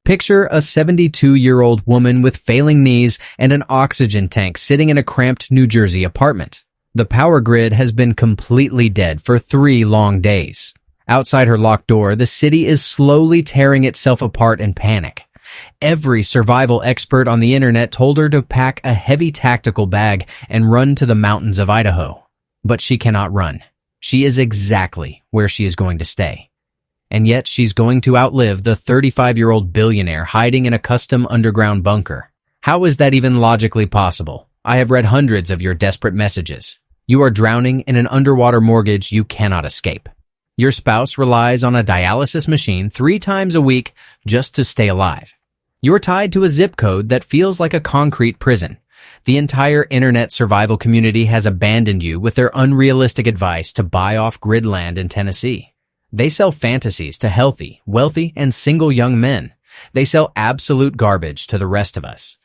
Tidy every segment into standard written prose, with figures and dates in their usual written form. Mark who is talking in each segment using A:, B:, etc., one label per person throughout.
A: Picture a 72-year-old woman with failing knees and an oxygen tank sitting in a cramped New Jersey apartment. The power grid has been completely dead for 3 long days. Outside her locked door, the city is slowly tearing itself apart in panic. Every survival expert on the internet told her to pack a heavy tactical bag and run to the mountains of Idaho. But she cannot run. She is exactly where she is going to stay. And yet she's going to outlive the 35-year-old billionaire hiding in a custom underground bunker. How is that even logically possible? I have read hundreds of your desperate messages. You are drowning in an underwater mortgage you cannot escape. Your spouse relies on a dialysis machine 3 times a week just to stay alive. You're tied to a zip code that feels like a concrete prison. The entire internet survival community has abandoned you with their unrealistic advice to buy off grid land in Tennessee. They sell fantasies to healthy, wealthy, and single young men. They sell absolute garbage to the rest of us.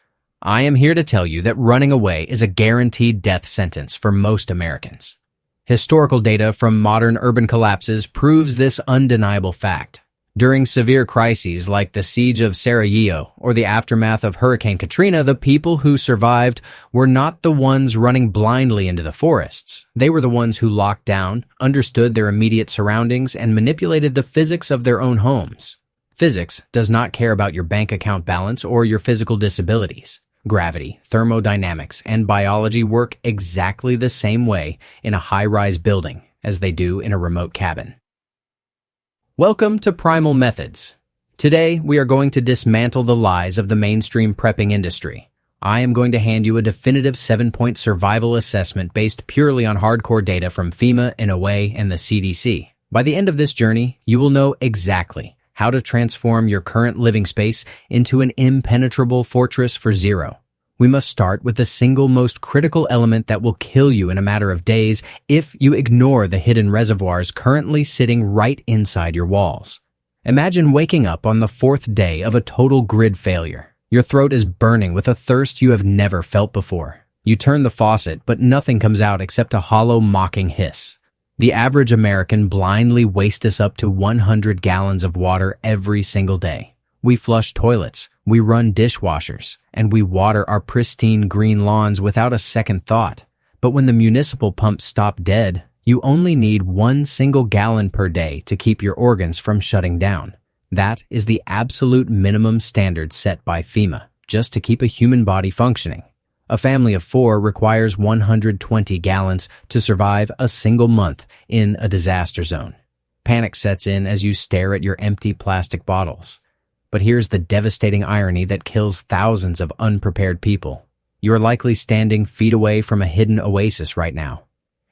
A: I am here to tell you that running away is a guaranteed death sentence for most Americans. Historical data from modern urban collapses proves this undeniable fact. During severe crises like the siege of Sarajevo or the aftermath of Hurricane Katrina, the people who survived were not the ones running blindly into the forests. They were the ones who locked down, understood their immediate surroundings, and manipulated the physics of their own homes. Physics does not care about your bank account balance or your physical disabilities. Gravity, thermodynamics, and biology work exactly the same way in a high-rise building as they do in a remote cabin. Welcome to Primal Methods. Today, we are going to dismantle the lies of the mainstream prepping industry. I am going to hand you a definitive 7-point survival assessment based purely on hardcore data from FEMA, NOAA, and the CDC. By the end of this journey, you will know exactly how to transform your current living space into an impenetrable fortress for zero. We must start with the single most critical element that will kill you in a matter of days if you ignore the hidden reservoirs currently sitting right inside your walls. Imagine waking up on the 4th day of a total grid failure. Your throat is burning with a thirst you have never felt before. You turn the faucet, but nothing comes out except a hollow, mocking hiss. The average American blindly wastes up to 100 gallons of water every single day. We flush toilets, we run dishwashers, and we water our pristine green lawns without a second thought. But when the municipal pumps stop dead, you only need 1 single gallon per day to keep your organs from shutting down. That is the absolute minimum standard set by FEMA, just to keep a human body functioning. A family of 4 requires 120 gallons to survive a single month in a disaster zone. Panic sets in as you stare at your empty plastic bottles. But here's the devastating irony that kills thousands of unprepared people. You are likely standing feet away from a hidden oasis right now.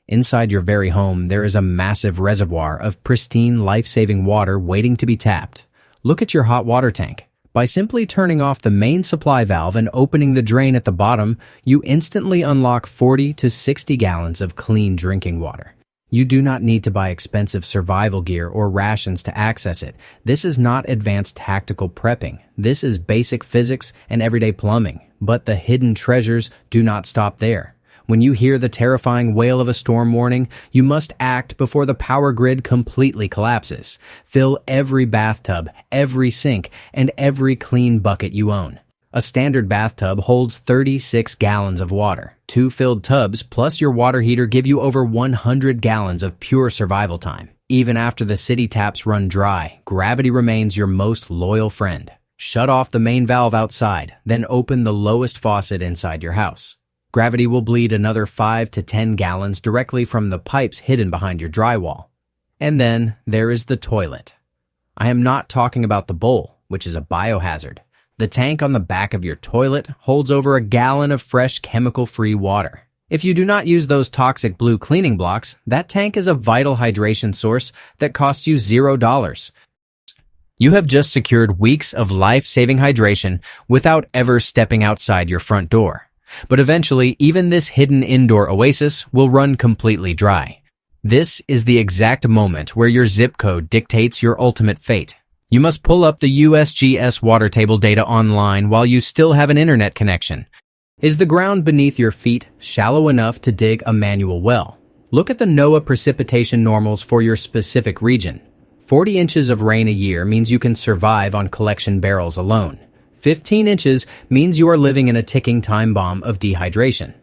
A: Inside your very home, there is a massive reservoir of pristine, life-saving water waiting to be tapped. Look at your hot water tank. By simply turning off the main supply valve and opening the drain at the bottom, you instantly unlock 40 to 60 gallons of clean drinking water. You do not need to buy expensive survival gear or rations to access it. This is not advanced tactical prepping. This is basic physics and everyday plumbing. But the hidden treasures do not stop there. When you hear the terrifying wail of a storm warning, you must act before the power grid completely collapses. Fill every bathtub, every sink, and every clean bucket you own. A standard bathtub holds 36 gallons of water. 2 filled tubs plus your water heater give you over 100 gallons of pure survival time. Even after the city taps run dry, gravity remains your most loyal friend. Shut off the main valve outside, then open the lowest faucet inside your house. Gravity will bleed another 5 to 10 gallons directly from the pipes hidden behind your drywall. And then there is the toilet. I am not talking about the bowl, which is a biohazard. The tank on the back of your toilet holds over a gallon of fresh chemical-free water. If you do not use those toxic blue cleaning blocks, that tank is a vital hydration source that costs you $0. You have just secured weeks of life-saving hydration without ever stepping outside your front door. But eventually, even this hidden indoor oasis will run completely dry. This is the exact moment where your zip code dictates your ultimate fate. You must pull up the USGS water table data online while you still have an internet connection. Is the ground beneath your feet shallow enough to dig a manual well? Look at the NOAA precipitation normals for your specific region. 40 inches of rain a year means you can survive on collection barrels alone. 15 inches means you are living in a ticking time bomb of dehydration.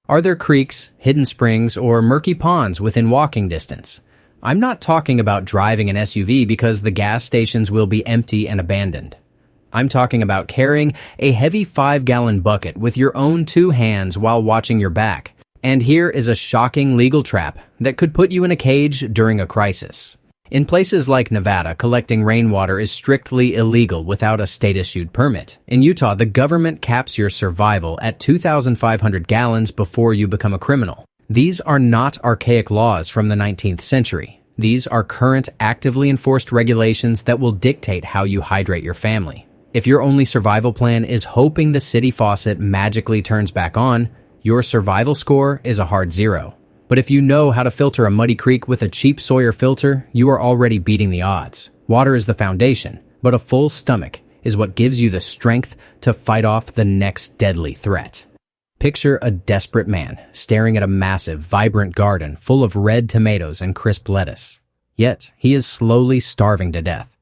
A: Are there creeks, hidden springs, or murky ponds within walking distance? I'm not talking about driving an SUV because the gas stations will be empty and abandoned. I'm talking about carrying a heavy 5-gallon bucket with your own 2 hands while watching your back. And here is a shocking legal trap that could put you in a cage during a crisis. In places like Nevada, collecting rainwater is strictly illegal without a state-issued permit. In Utah, the government caps your survival at 2,500 gallons before you become a criminal. These are not archaic laws from the 19th century. These are current, actively enforced regulations that will dictate how you hydrate your family. If your only survival plan is hoping the city faucet magically turns back on, your survival score is a hard 0. But if you know how to filter a muddy creek with a cheap Sawyer filter, you are already beating the odds. Water is the foundation, but a full stomach is what gives you the strength to fight off the next deadly threat. Picture a desperate man staring at a massive, vibrant garden full of red tomatoes and crisp lettuce. Yet, he is slowly starving to death.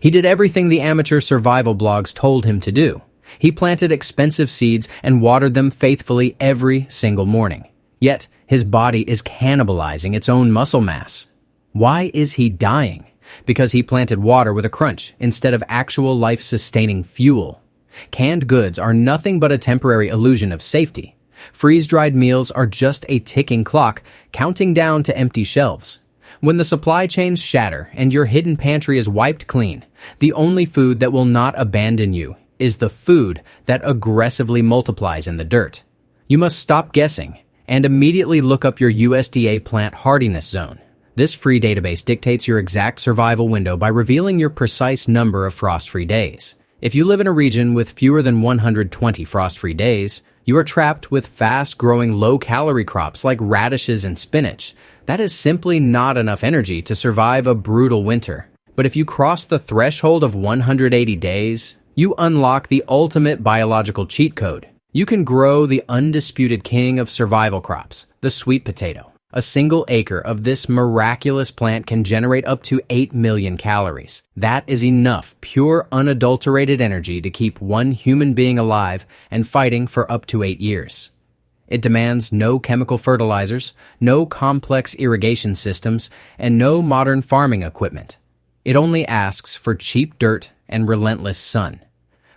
A: He did everything the amateur survival blogs told him to do. He planted expensive seeds and watered them faithfully every single morning. Yet, his body is cannibalizing its own muscle mass. Why is he dying? Because he planted water with a crunch instead of actual life-sustaining fuel. Canned goods are nothing but a temporary illusion of safety. Freeze-dried meals are just a ticking clock, counting down to empty shelves. When the supply chains shatter and your hidden pantry is wiped clean, the only food that will not abandon you is the food that aggressively multiplies in the dirt. You must stop guessing and immediately look up your USDA plant hardiness zone. This free database dictates your exact survival window by revealing your precise number of frost-free days. If you live in a region with fewer than 120 frost-free days, you are trapped with fast-growing low-calorie crops like radishes and spinach. That is simply not enough energy to survive a brutal winter. But if you cross the threshold of 180 days, you unlock the ultimate biological cheat code. You can grow the undisputed king of survival crops, the sweet potato. A single acre of this miraculous plant can generate up to 8 million calories. That is enough pure, unadulterated energy to keep one human being alive and fighting for up to 8 years. It demands no chemical fertilizers, no complex irrigation systems, and no modern farming equipment. It only asks for cheap dirt and relentless sun.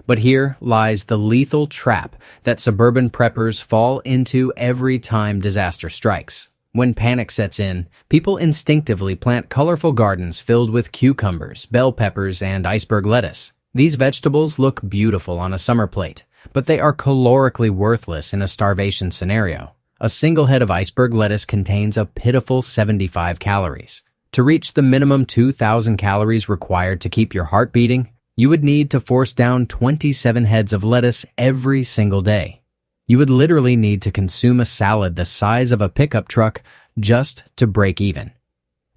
A: But here lies the lethal trap that suburban preppers fall into every time disaster strikes. When panic sets in, people instinctively plant colorful gardens filled with cucumbers, bell peppers, and iceberg lettuce. These vegetables look beautiful on a summer plate, but they are calorically worthless in a starvation scenario. A single head of iceberg lettuce contains a pitiful 75 calories. To reach the minimum 2,000 calories required to keep your heart beating, you would need to force down 27 heads of lettuce every single day. You would literally need to consume a salad the size of a pickup truck just to break even.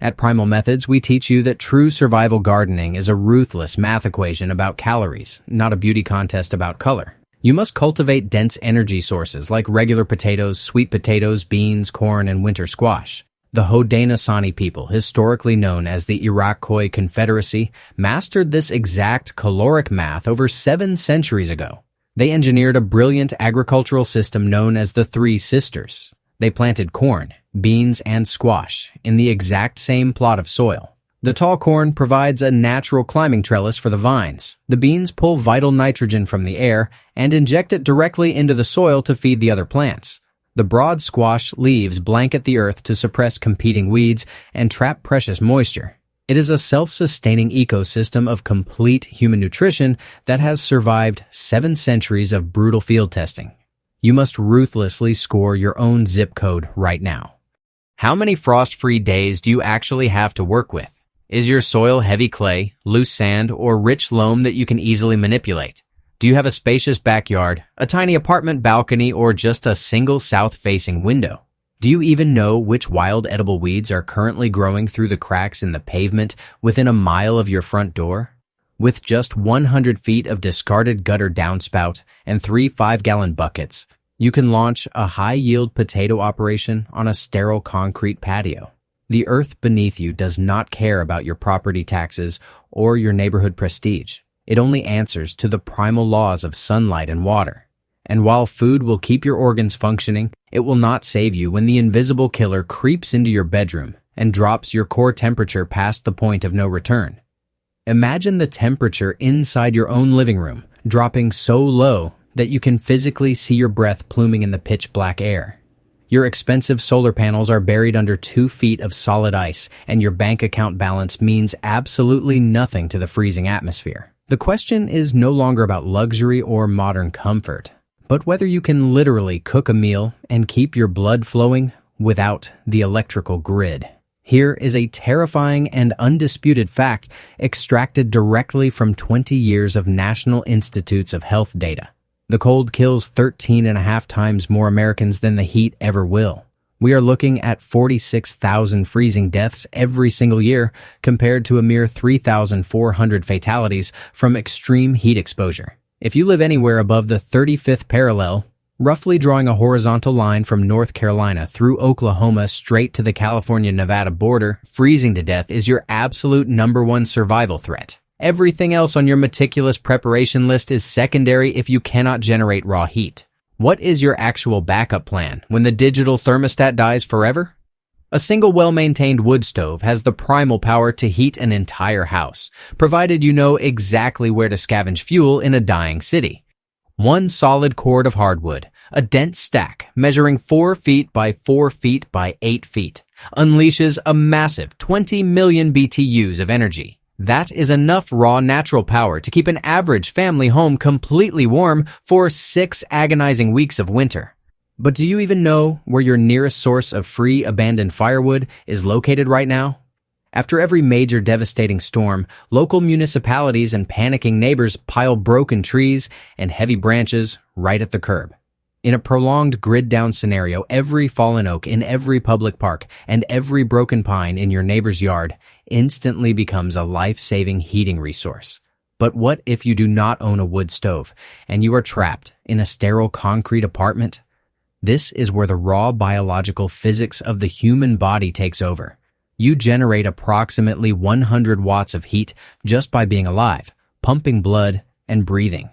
A: At Primal Methods, we teach you that true survival gardening is a ruthless math equation about calories, not a beauty contest about color. You must cultivate dense energy sources like regular potatoes, sweet potatoes, beans, corn, and winter squash. The Haudenosaunee people, historically known as the Iroquois Confederacy, mastered this exact caloric math over 7 centuries ago. They engineered a brilliant agricultural system known as the Three Sisters. They planted corn, beans, and squash in the exact same plot of soil. The tall corn provides a natural climbing trellis for the vines. The beans pull vital nitrogen from the air and inject it directly into the soil to feed the other plants. The broad squash leaves blanket the earth to suppress competing weeds and trap precious moisture. It is a self-sustaining ecosystem of complete human nutrition that has survived 7 centuries of brutal field testing. You must ruthlessly score your own zip code right now. How many frost-free days do you actually have to work with? Is your soil heavy clay, loose sand, or rich loam that you can easily manipulate? Do you have a spacious backyard, a tiny apartment balcony, or just a single south-facing window? Do you even know which wild edible weeds are currently growing through the cracks in the pavement within a mile of your front door? With just 100 feet of discarded gutter downspout and 3 5-gallon buckets, you can launch a high-yield potato operation on a sterile concrete patio. The earth beneath you does not care about your property taxes or your neighborhood prestige. It only answers to the primal laws of sunlight and water. And while food will keep your organs functioning, it will not save you when the invisible killer creeps into your bedroom and drops your core temperature past the point of no return. Imagine the temperature inside your own living room dropping so low that you can physically see your breath pluming in the pitch black air. Your expensive solar panels are buried under 2 feet of solid ice, and your bank account balance means absolutely nothing to the freezing atmosphere. The question is no longer about luxury or modern comfort, but whether you can literally cook a meal and keep your blood flowing without the electrical grid. Here is a terrifying and undisputed fact extracted directly from 20 years of National Institutes of Health data. The cold kills 13.5 times more Americans than the heat ever will. We are looking at 46,000 freezing deaths every single year compared to a mere 3,400 fatalities from extreme heat exposure. If you live anywhere above the 35th parallel, roughly drawing a horizontal line from North Carolina through Oklahoma straight to the California-Nevada border, freezing to death is your absolute #1 survival threat. Everything else on your meticulous preparation list is secondary if you cannot generate raw heat. What is your actual backup plan when the digital thermostat dies forever? A single well-maintained wood stove has the primal power to heat an entire house, provided you know exactly where to scavenge fuel in a dying city. One solid cord of hardwood, a dense stack measuring 4 feet by 4 feet by 8 feet, unleashes a massive 20 million BTUs of energy. That is enough raw natural power to keep an average family home completely warm for 6 agonizing weeks of winter. But do you even know where your nearest source of free abandoned firewood is located right now? After every major devastating storm, local municipalities and panicking neighbors pile broken trees and heavy branches right at the curb. In a prolonged grid-down scenario, every fallen oak in every public park and every broken pine in your neighbor's yard instantly becomes a life-saving heating resource. But what if you do not own a wood stove and you are trapped in a sterile concrete apartment? This is where the raw biological physics of the human body takes over. You generate approximately 100 watts of heat just by being alive, pumping blood, and breathing.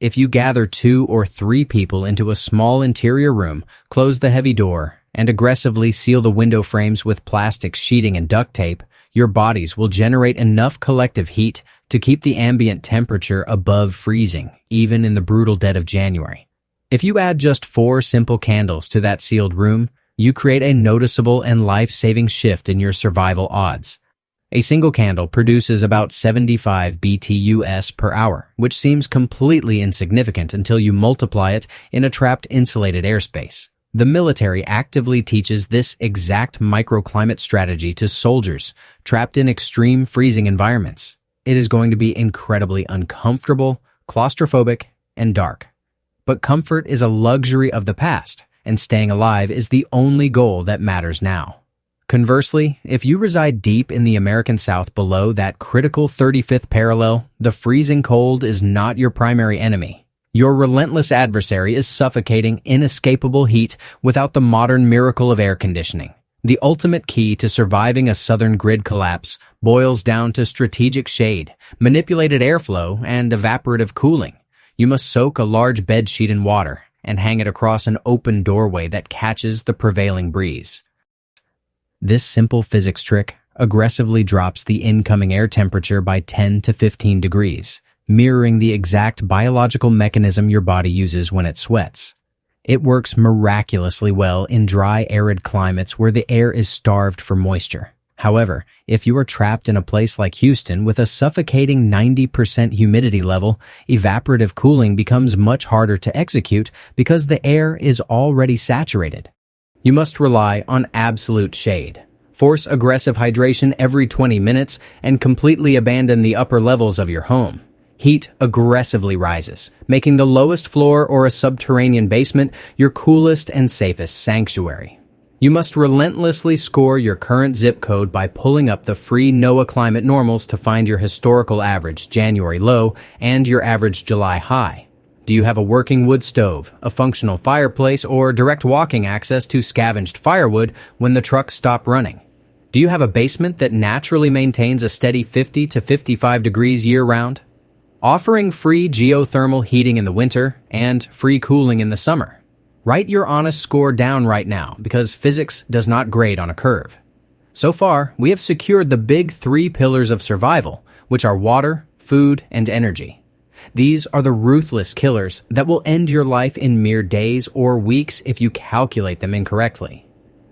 A: If you gather 2 or 3 people into a small interior room, close the heavy door, and aggressively seal the window frames with plastic sheeting and duct tape, your bodies will generate enough collective heat to keep the ambient temperature above freezing, even in the brutal dead of January. If you add just 4 simple candles to that sealed room, you create a noticeable and life-saving shift in your survival odds. A single candle produces about 75 BTUs per hour, which seems completely insignificant until you multiply it in a trapped insulated airspace. The military actively teaches this exact microclimate strategy to soldiers trapped in extreme freezing environments. It is going to be incredibly uncomfortable, claustrophobic, and dark. But comfort is a luxury of the past, and staying alive is the only goal that matters now. Conversely, if you reside deep in the American South below that critical 35th parallel, the freezing cold is not your primary enemy. Your relentless adversary is suffocating inescapable heat without the modern miracle of air conditioning. The ultimate key to surviving a southern grid collapse boils down to strategic shade, manipulated airflow, and evaporative cooling. You must soak a large bed sheet in water and hang it across an open doorway that catches the prevailing breeze. This simple physics trick aggressively drops the incoming air temperature by 10 to 15 degrees, mirroring the exact biological mechanism your body uses when it sweats. It works miraculously well in dry, arid climates where the air is starved for moisture. However, if you are trapped in a place like Houston with a suffocating 90% humidity level, evaporative cooling becomes much harder to execute because the air is already saturated. You must rely on absolute shade. Force aggressive hydration every 20 minutes and completely abandon the upper levels of your home. Heat aggressively rises, making the lowest floor or a subterranean basement your coolest and safest sanctuary. You must relentlessly score your current zip code by pulling up the free NOAA climate normals to find your historical average January low and your average July high. Do you have a working wood stove, a functional fireplace, or direct walking access to scavenged firewood when the trucks stop running? Do you have a basement that naturally maintains a steady 50 to 55 degrees year-round? Offering free geothermal heating in the winter and free cooling in the summer. Write your honest score down right now because physics does not grade on a curve. So far, we have secured the big 3 pillars of survival, which are water, food, and energy. These are the ruthless killers that will end your life in mere days or weeks if you calculate them incorrectly.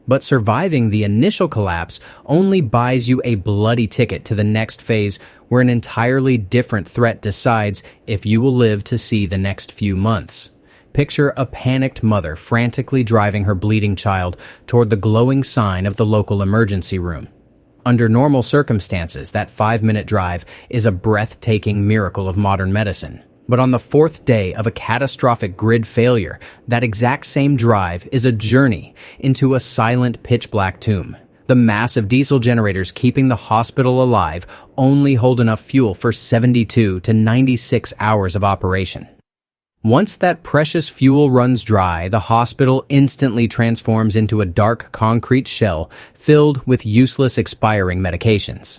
A: But surviving the initial collapse only buys you a bloody ticket to the next phase where an entirely different threat decides if you will live to see the next few months. Picture a panicked mother frantically driving her bleeding child toward the glowing sign of the local emergency room. Under normal circumstances, that 5-minute drive is a breathtaking miracle of modern medicine. But on the 4th day of a catastrophic grid failure, that exact same drive is a journey into a silent pitch-black tomb. The massive diesel generators keeping the hospital alive only hold enough fuel for 72 to 96 hours of operation. Once that precious fuel runs dry, the hospital instantly transforms into a dark concrete shell filled with useless expiring medications.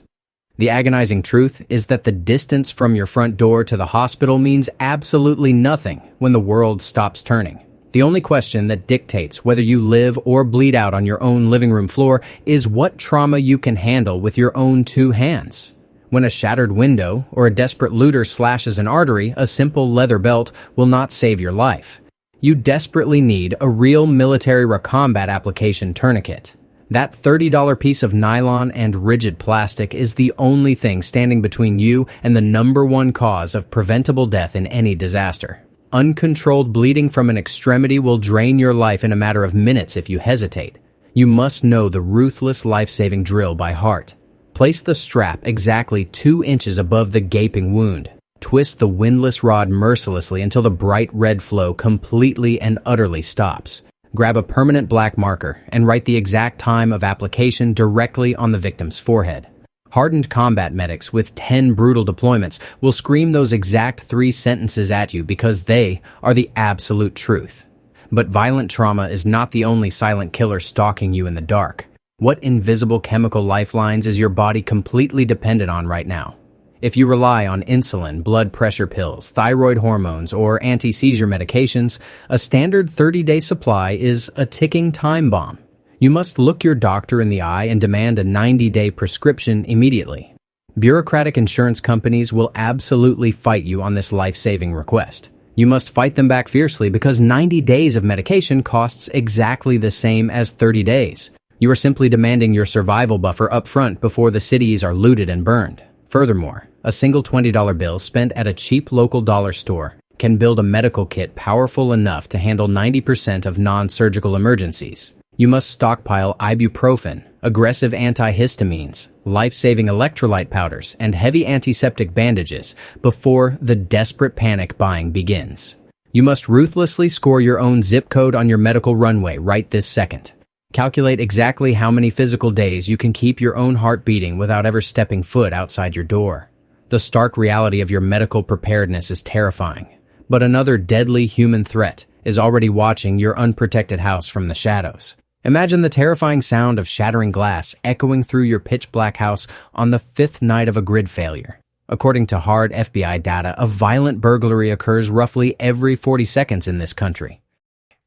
A: The agonizing truth is that the distance from your front door to the hospital means absolutely nothing when the world stops turning. The only question that dictates whether you live or bleed out on your own living room floor is what trauma you can handle with your own 2 hands. When a shattered window or a desperate looter slashes an artery, a simple leather belt will not save your life. You desperately need a real military combat application tourniquet. That $30 piece of nylon and rigid plastic is the only thing standing between you and the #1 cause of preventable death in any disaster. Uncontrolled bleeding from an extremity will drain your life in a matter of minutes if you hesitate. You must know the ruthless life-saving drill by heart. Place the strap exactly 2 inches above the gaping wound. Twist the windlass rod mercilessly until the bright red flow completely and utterly stops. Grab a permanent black marker and write the exact time of application directly on the victim's forehead. Hardened combat medics with 10 brutal deployments will scream those exact 3 sentences at you because they are the absolute truth. But violent trauma is not the only silent killer stalking you in the dark. What invisible chemical lifelines is your body completely dependent on right now? If you rely on insulin, blood pressure pills, thyroid hormones, or anti-seizure medications, a standard 30-day supply is a ticking time bomb. You must look your doctor in the eye and demand a 90-day prescription immediately. Bureaucratic insurance companies will absolutely fight you on this life-saving request. You must fight them back fiercely because 90 days of medication costs exactly the same as 30 days. You are simply demanding your survival buffer up front before the cities are looted and burned. Furthermore, a single $20 bill spent at a cheap local dollar store can build a medical kit powerful enough to handle 90% of non-surgical emergencies. You must stockpile ibuprofen, aggressive antihistamines, life-saving electrolyte powders, and heavy antiseptic bandages before the desperate panic buying begins. You must ruthlessly score your own zip code on your medical runway right this second. Calculate exactly how many physical days you can keep your own heart beating without ever stepping foot outside your door. The stark reality of your medical preparedness is terrifying, but another deadly human threat is already watching your unprotected house from the shadows. Imagine the terrifying sound of shattering glass echoing through your pitch-black house on the 5th night of a grid failure. According to hard FBI data, a violent burglary occurs roughly every 40 seconds in this country.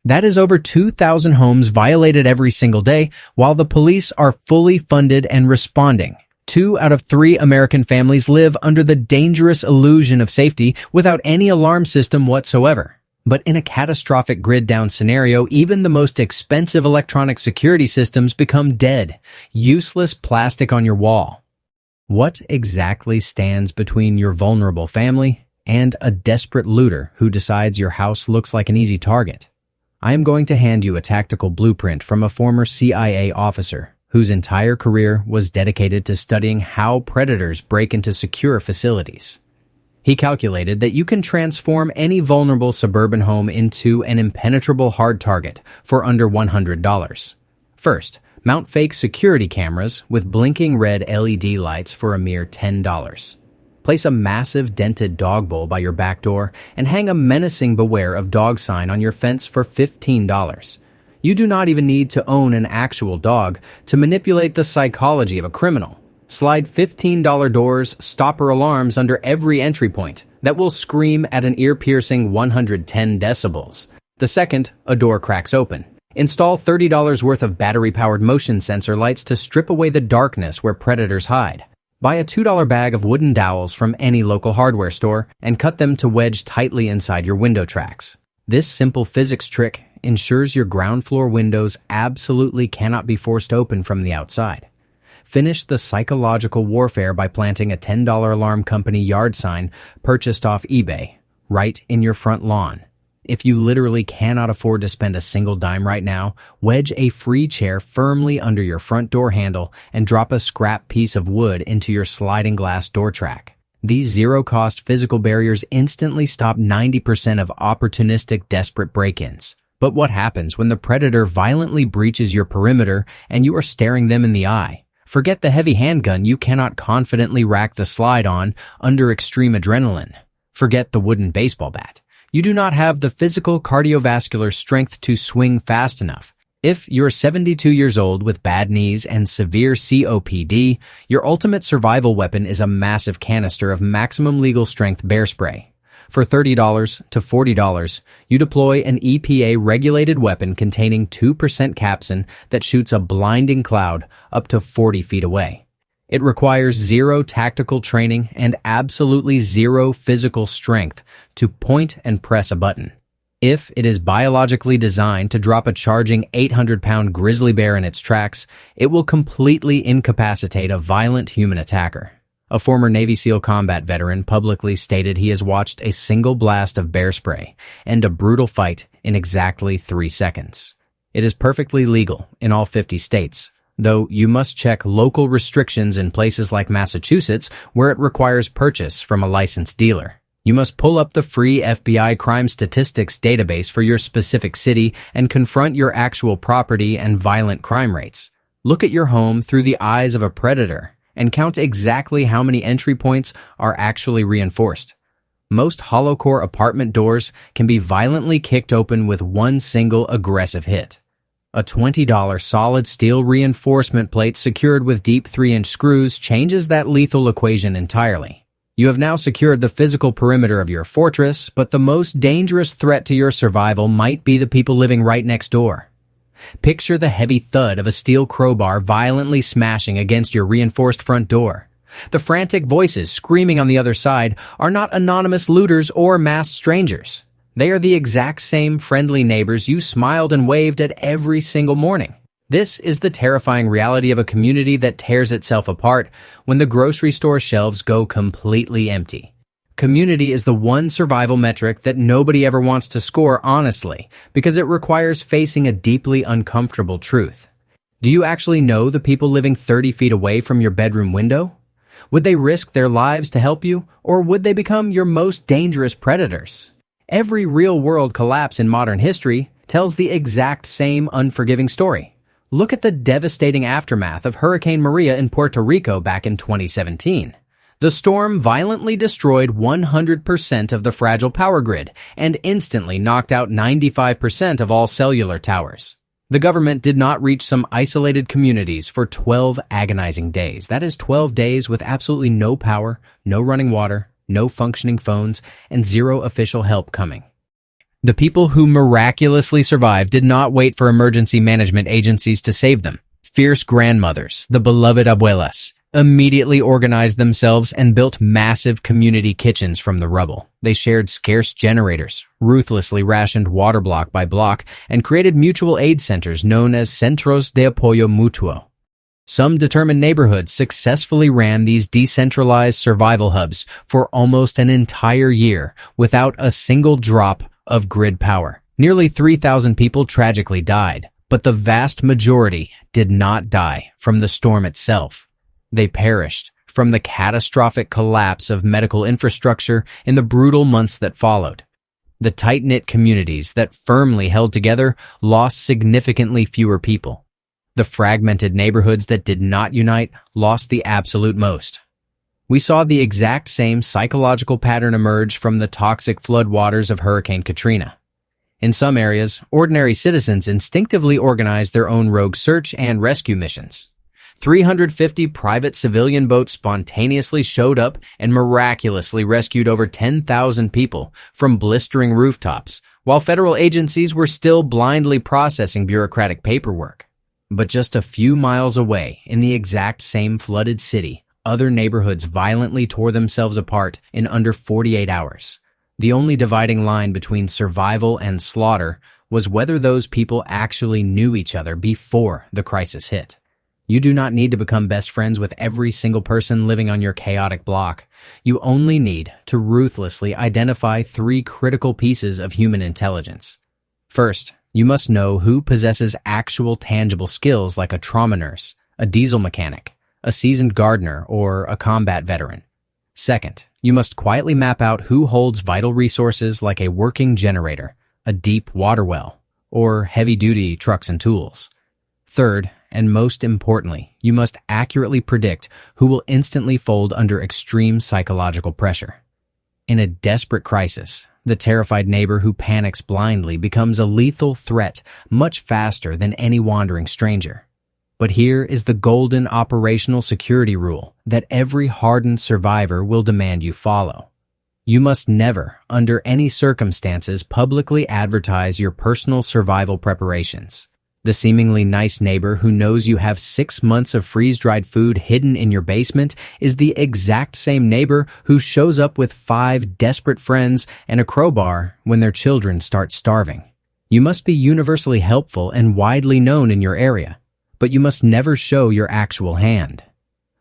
A: That is over 2,000 homes violated every single day, while the police are fully funded and responding. 2 out of 3 American families live under the dangerous illusion of safety without any alarm system whatsoever. But in a catastrophic grid-down scenario, even the most expensive electronic security systems become dead, useless plastic on your wall. What exactly stands between your vulnerable family and a desperate looter who decides your house looks like an easy target? I am going to hand you a tactical blueprint from a former CIA officer whose entire career was dedicated to studying how predators break into secure facilities. He calculated that you can transform any vulnerable suburban home into an impenetrable hard target for under $100. First, mount fake security cameras with blinking red LED lights for a mere $10. Place a massive dented dog bowl by your back door and hang a menacing beware of dog sign on your fence for $15. You do not even need to own an actual dog to manipulate the psychology of a criminal. Slide $15 doors, stopper alarms under every entry point that will scream at an ear-piercing 110 decibels. The second a door cracks open. Install $30 worth of battery-powered motion sensor lights to strip away the darkness where predators hide. Buy a $2 bag of wooden dowels from any local hardware store and cut them to wedge tightly inside your window tracks. This simple physics trick ensures your ground floor windows absolutely cannot be forced open from the outside. Finish the psychological warfare by planting a $10 alarm company yard sign purchased off eBay right in your front lawn. If you literally cannot afford to spend a single dime right now, wedge a free chair firmly under your front door handle and drop a scrap piece of wood into your sliding glass door track. These zero-cost physical barriers instantly stop 90% of opportunistic, desperate break-ins. But what happens when the predator violently breaches your perimeter and you are staring them in the eye? Forget the heavy handgun you cannot confidently rack the slide on under extreme adrenaline. Forget the wooden baseball bat. You do not have the physical cardiovascular strength to swing fast enough. If you're 72 years old with bad knees and severe COPD, your ultimate survival weapon is a massive canister of maximum legal strength bear spray. For $30 to $40, you deploy an EPA-regulated weapon containing 2% capsaicin that shoots a blinding cloud up to 40 feet away. It requires zero tactical training and absolutely zero physical strength to point and press a button. If it is biologically designed to drop a charging 800-pound grizzly bear in its tracks, it will completely incapacitate a violent human attacker. A former Navy SEAL combat veteran publicly stated he has watched a single blast of bear spray end a brutal fight in exactly 3 seconds. It is perfectly legal in all 50 states, though you must check local restrictions in places like Massachusetts where it requires purchase from a licensed dealer. You must pull up the free FBI crime statistics database for your specific city and confront your actual property and violent crime rates. Look at your home through the eyes of a predator and count exactly how many entry points are actually reinforced. Most hollow-core apartment doors can be violently kicked open with one single aggressive hit. A $20 solid steel reinforcement plate secured with deep 3-inch screws changes that lethal equation entirely. You have now secured the physical perimeter of your fortress, but the most dangerous threat to your survival might be the people living right next door. Picture the heavy thud of a steel crowbar violently smashing against your reinforced front door. The frantic voices screaming on the other side are not anonymous looters or masked strangers. They are the exact same friendly neighbors you smiled and waved at every single morning. This is the terrifying reality of a community that tears itself apart when the grocery store shelves go completely empty. Community is the one survival metric that nobody ever wants to score honestly, because it requires facing a deeply uncomfortable truth. Do you actually know the people living 30 feet away from your bedroom window? Would they risk their lives to help you, or would they become your most dangerous predators? Every real-world collapse in modern history tells the exact same unforgiving story. Look at the devastating aftermath of Hurricane Maria in Puerto Rico back in 2017. The storm violently destroyed 100% of the fragile power grid and instantly knocked out 95% of all cellular towers. The government did not reach some isolated communities for 12 agonizing days. That is 12 days with absolutely no power, no running water, no functioning phones, and zero official help coming. The people who miraculously survived did not wait for emergency management agencies to save them. Fierce grandmothers, the beloved abuelas, immediately organized themselves and built massive community kitchens from the rubble. They shared scarce generators, ruthlessly rationed water block by block, and created mutual aid centers known as Centros de Apoyo Mutuo. Some determined neighborhoods successfully ran these decentralized survival hubs for almost an entire year without a single drop of grid power. Nearly 3,000 people tragically died, but the vast majority did not die from the storm itself. They perished from the catastrophic collapse of medical infrastructure in the brutal months that followed. The tight-knit communities that firmly held together lost significantly fewer people. The fragmented neighborhoods that did not unite lost the absolute most. We saw the exact same psychological pattern emerge from the toxic floodwaters of Hurricane Katrina. In some areas, ordinary citizens instinctively organize their own rogue search and rescue missions. 350 private civilian boats spontaneously showed up and miraculously rescued over 10,000 people from blistering rooftops, while federal agencies were still blindly processing bureaucratic paperwork. But just a few miles away, in the exact same flooded city, other neighborhoods violently tore themselves apart in under 48 hours. The only dividing line between survival and slaughter was whether those people actually knew each other before the crisis hit. You do not need to become best friends with every single person living on your chaotic block. You only need to ruthlessly identify 3 critical pieces of human intelligence. First, you must know who possesses actual tangible skills like a trauma nurse, a diesel mechanic, a seasoned gardener, or a combat veteran. Second, you must quietly map out who holds vital resources like a working generator, a deep water well, or heavy-duty trucks and tools. Third, and most importantly, you must accurately predict who will instantly fold under extreme psychological pressure. In a desperate crisis, the terrified neighbor who panics blindly becomes a lethal threat much faster than any wandering stranger. But here is the golden operational security rule that every hardened survivor will demand you follow. You must never, under any circumstances, publicly advertise your personal survival preparations. The seemingly nice neighbor who knows you have 6 months of freeze-dried food hidden in your basement is the exact same neighbor who shows up with 5 desperate friends and a crowbar when their children start starving. You must be universally helpful and widely known in your area, but you must never show your actual hand.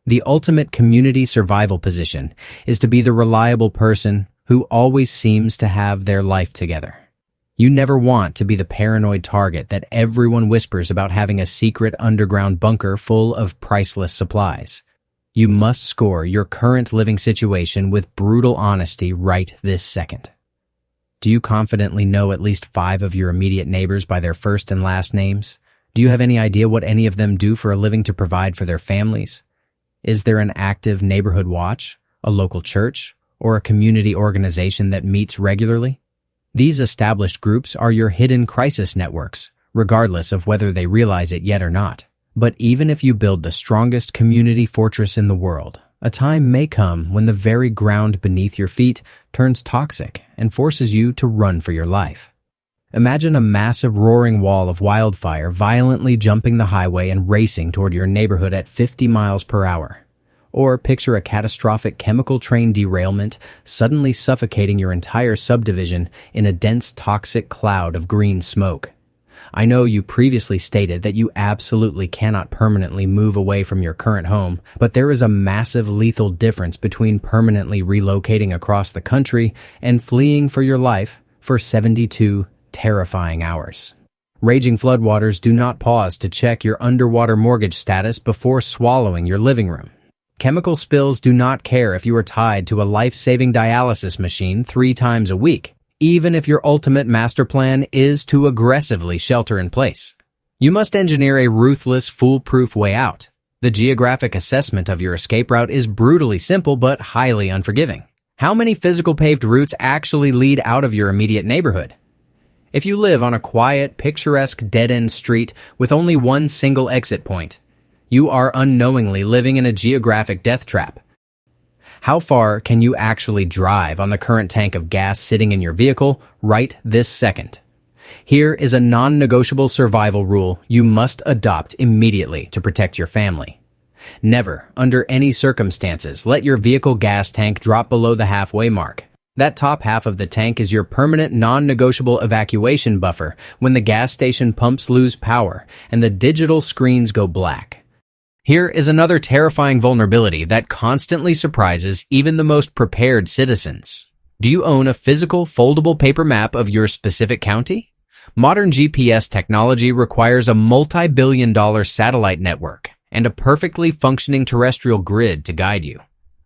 A: The ultimate community survival position is to be the reliable person who always seems to have their life together. You never want to be the paranoid target that everyone whispers about having a secret underground bunker full of priceless supplies. You must score your current living situation with brutal honesty right this second. Do you confidently know at least 5 of your immediate neighbors by their first and last names? Do you have any idea what any of them do for a living to provide for their families? Is there an active neighborhood watch, a local church, or a community organization that meets regularly? These established groups are your hidden crisis networks, regardless of whether they realize it yet or not. But even if you build the strongest community fortress in the world, a time may come when the very ground beneath your feet turns toxic and forces you to run for your life. Imagine a massive roaring wall of wildfire violently jumping the highway and racing toward your neighborhood at 50 miles per hour. Or picture a catastrophic chemical train derailment suddenly suffocating your entire subdivision in a dense toxic cloud of green smoke. I know you previously stated that you absolutely cannot permanently move away from your current home, but there is a massive lethal difference between permanently relocating across the country and fleeing for your life for 72 terrifying hours. Raging floodwaters do not pause to check your underwater mortgage status before swallowing your living room. Chemical spills do not care if you are tied to a life-saving dialysis machine 3 times a week, even if your ultimate master plan is to aggressively shelter in place. You must engineer a ruthless, foolproof way out. The geographic assessment of your escape route is brutally simple but highly unforgiving. How many physical paved routes actually lead out of your immediate neighborhood? If you live on a quiet, picturesque dead-end street with only one single exit point, you are unknowingly living in a geographic death trap. How far can you actually drive on the current tank of gas sitting in your vehicle right this second? Here is a non-negotiable survival rule you must adopt immediately to protect your family. Never, under any circumstances, let your vehicle gas tank drop below the halfway mark. That top half of the tank is your permanent non-negotiable evacuation buffer when the gas station pumps lose power and the digital screens go black. Here is another terrifying vulnerability that constantly surprises even the most prepared citizens. Do you own a physical, foldable paper map of your specific county? Modern GPS technology requires a multi-billion-dollar satellite network and a perfectly functioning terrestrial grid to guide you.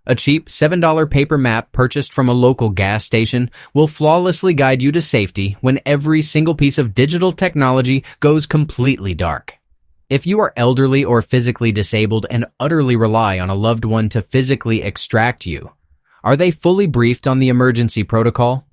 A: A cheap $7 paper map purchased from a local gas station will flawlessly guide you to safety when every single piece of digital technology goes completely dark. If you are elderly or physically disabled and utterly rely on a loved one to physically extract you, are they fully briefed on the emergency protocol?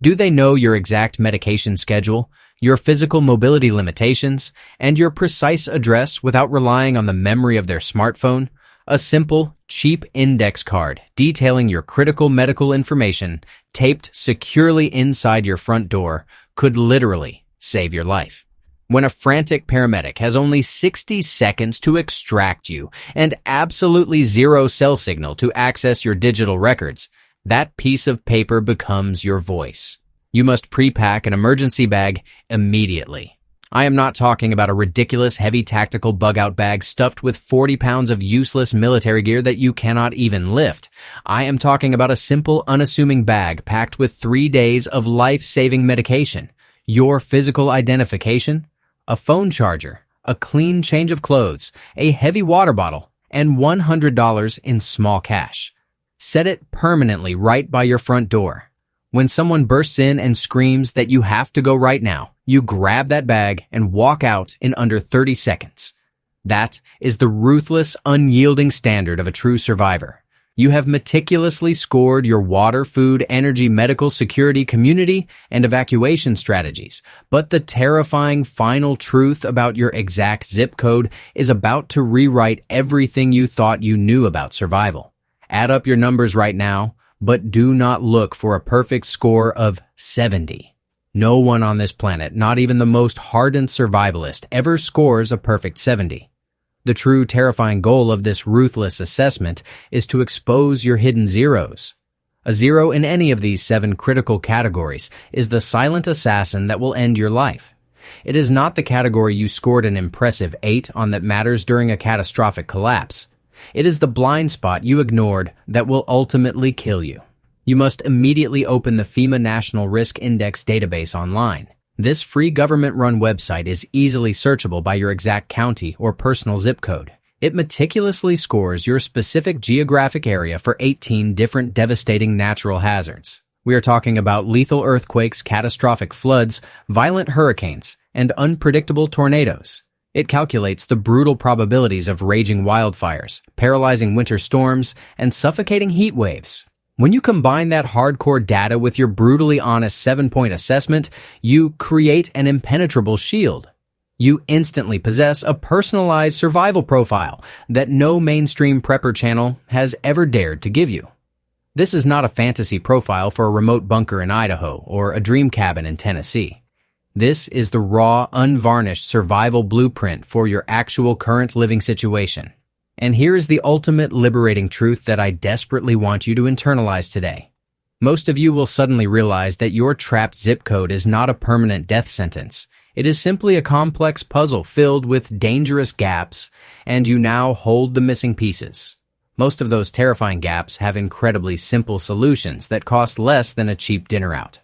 A: Do they know your exact medication schedule, your physical mobility limitations, and your precise address without relying on the memory of their smartphone? A simple, cheap index card detailing your critical medical information taped securely inside your front door could literally save your life. When a frantic paramedic has only 60 seconds to extract you and absolutely zero cell signal to access your digital records, that piece of paper becomes your voice. You must pre-pack an emergency bag immediately. I am not talking about a ridiculous heavy tactical bug-out bag stuffed with 40 pounds of useless military gear that you cannot even lift. I am talking about a simple, unassuming bag packed with 3 days of life-saving medication, your physical identification, a phone charger, a clean change of clothes, a heavy water bottle, and $100 in small cash. Set it permanently right by your front door. When someone bursts in and screams that you have to go right now, you grab that bag and walk out in under 30 seconds. That is the ruthless, unyielding standard of a true survivor. You have meticulously scored your water, food, energy, medical, security, community, and evacuation strategies. But the terrifying final truth about your exact zip code is about to rewrite everything you thought you knew about survival. Add up your numbers right now, but do not look for a perfect score of 70. No one on this planet, not even the most hardened survivalist, ever scores a perfect 70. The true terrifying goal of this ruthless assessment is to expose your hidden zeros. A zero in any of these 7 critical categories is the silent assassin that will end your life. It is not the category you scored an impressive 8 on that matters during a catastrophic collapse. It is the blind spot you ignored that will ultimately kill you. You must immediately open the FEMA National Risk Index database online. This free government-run website is easily searchable by your exact county or personal zip code. It meticulously scores your specific geographic area for 18 different devastating natural hazards. We are talking about lethal earthquakes, catastrophic floods, violent hurricanes, and unpredictable tornadoes. It calculates the brutal probabilities of raging wildfires, paralyzing winter storms, and suffocating heat waves. When you combine that hardcore data with your brutally honest 7-point assessment, you create an impenetrable shield. You instantly possess a personalized survival profile that no mainstream prepper channel has ever dared to give you. This is not a fantasy profile for a remote bunker in Idaho or a dream cabin in Tennessee. This is the raw, unvarnished survival blueprint for your actual current living situation. And here is the ultimate liberating truth that I desperately want you to internalize today. Most of you will suddenly realize that your trapped zip code is not a permanent death sentence. It is simply a complex puzzle filled with dangerous gaps, and you now hold the missing pieces. Most of those terrifying gaps have incredibly simple solutions that cost less than a cheap dinner out.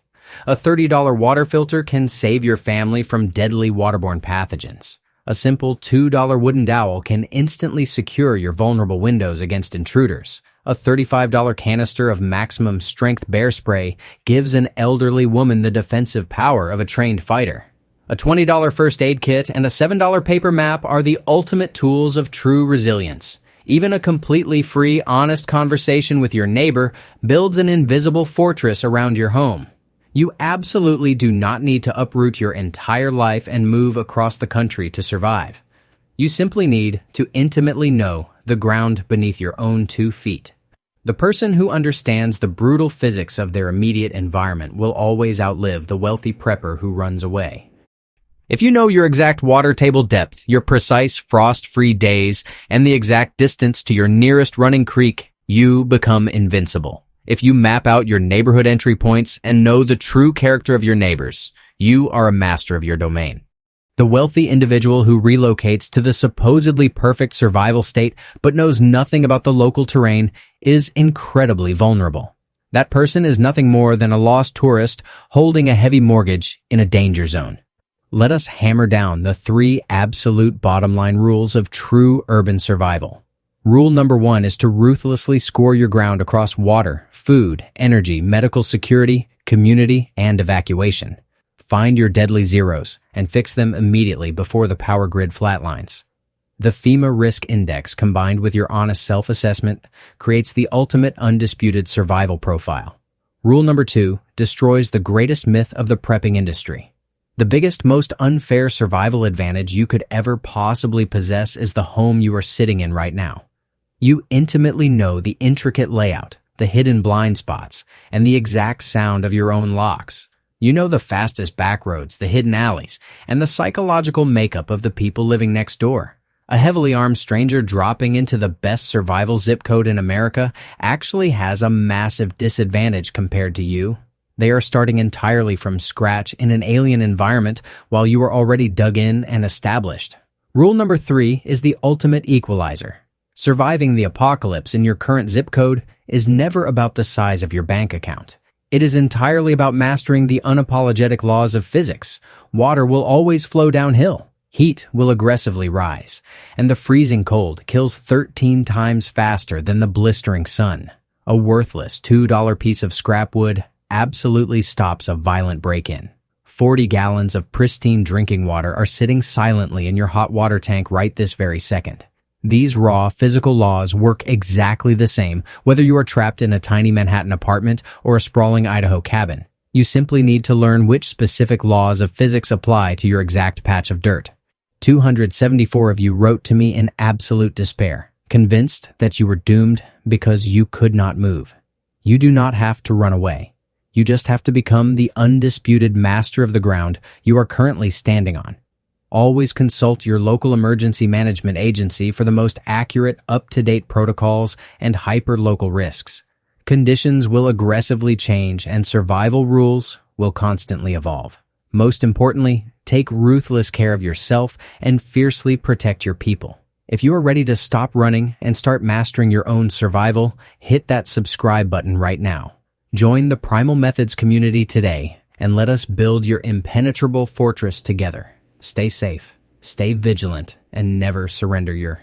A: A $30 water filter can save your family from deadly waterborne pathogens. A simple $2 wooden dowel can instantly secure your vulnerable windows against intruders. A $35 canister of maximum strength bear spray gives an elderly woman the defensive power of a trained fighter. A $20 first aid kit and a $7 paper map are the ultimate tools of true resilience. Even a completely free, honest conversation with your neighbor builds an invisible fortress around your home. You absolutely do not need to uproot your entire life and move across the country to survive. You simply need to intimately know the ground beneath your own 2 feet. The person who understands the brutal physics of their immediate environment will always outlive the wealthy prepper who runs away. If you know your exact water table depth, your precise frost-free days, and the exact distance to your nearest running creek, you become invincible. If you map out your neighborhood entry points and know the true character of your neighbors, you are a master of your domain. The wealthy individual who relocates to the supposedly perfect survival state but knows nothing about the local terrain is incredibly vulnerable. That person is nothing more than a lost tourist holding a heavy mortgage in a danger zone. Let us hammer down the 3 absolute bottom-line rules of true urban survival. Rule number 1 is to ruthlessly score your ground across water, food, energy, medical security, community, and evacuation. Find your deadly zeros and fix them immediately before the power grid flatlines. The FEMA Risk Index, combined with your honest self-assessment, creates the ultimate undisputed survival profile. Rule number 2 destroys the greatest myth of the prepping industry. The biggest, most unfair survival advantage you could ever possibly possess is the home you are sitting in right now. You intimately know the intricate layout, the hidden blind spots, and the exact sound of your own locks. You know the fastest back roads, the hidden alleys, and the psychological makeup of the people living next door. A heavily armed stranger dropping into the best survival zip code in America actually has a massive disadvantage compared to you. They are starting entirely from scratch in an alien environment while you are already dug in and established. Rule number 3 is the ultimate equalizer. Surviving the apocalypse in your current zip code is never about the size of your bank account. It is entirely about mastering the unapologetic laws of physics. Water will always flow downhill. Heat will aggressively rise, and the freezing cold kills 13 times faster than the blistering sun. A worthless $2 piece of scrap wood absolutely stops a violent break-in. 40 gallons of pristine drinking water are sitting silently in your hot water tank right this very second. These raw physical laws work exactly the same whether you are trapped in a tiny Manhattan apartment or a sprawling Idaho cabin. You simply need to learn which specific laws of physics apply to your exact patch of dirt. 274 of you wrote to me in absolute despair, convinced that you were doomed because you could not move. You do not have to run away. You just have to become the undisputed master of the ground you are currently standing on. Always consult your local emergency management agency for the most accurate, up-to-date protocols and hyper-local risks. Conditions will aggressively change and survival rules will constantly evolve. Most importantly, take ruthless care of yourself and fiercely protect your people. If you are ready to stop running and start mastering your own survival, hit that subscribe button right now. Join the Primal Methods community today and let us build your impenetrable fortress together. Stay safe, stay vigilant, and never surrender your